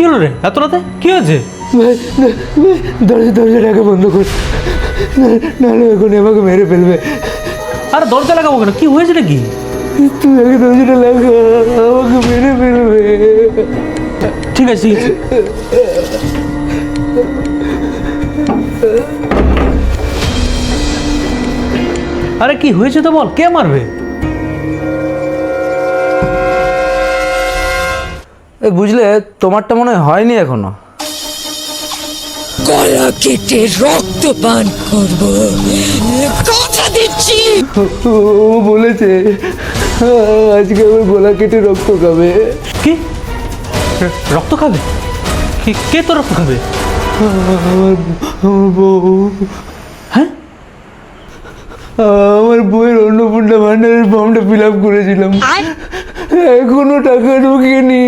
হলো রে এত রাতে? কি হয়েছে? দরজাটাকে বন্ধ কর, নাহলে এখন আমাকে মেরে ফেলবে। আরে দরজা লাগাবো কেন? কি হয়েছে নাকি? তুই আগে দরজাটা লাগা, আমাকে মেরে ফেলবে। ঠিক আছে ঠিক আছে। আরে কি হয়েছে তো বল, কে মারবে? বুঝলে, তোমারটা মনে হয়নি এখনো। গলা কেটে রক্ত পান করব, কথা দিচ্ছি। ও বলেছে আজকে আমার গলা কেটে রক্ত খাবে। কি রক্ত খাবে? কে তো রক্ত খাবে? আমার বউ, হ্যাঁ আমার বউয়ের অন্নপূর্ণা ভান্ডারের ফর্মটা ফিল আপ করেছিলাম, এখনো টাকা ঢুকিয়ে নি।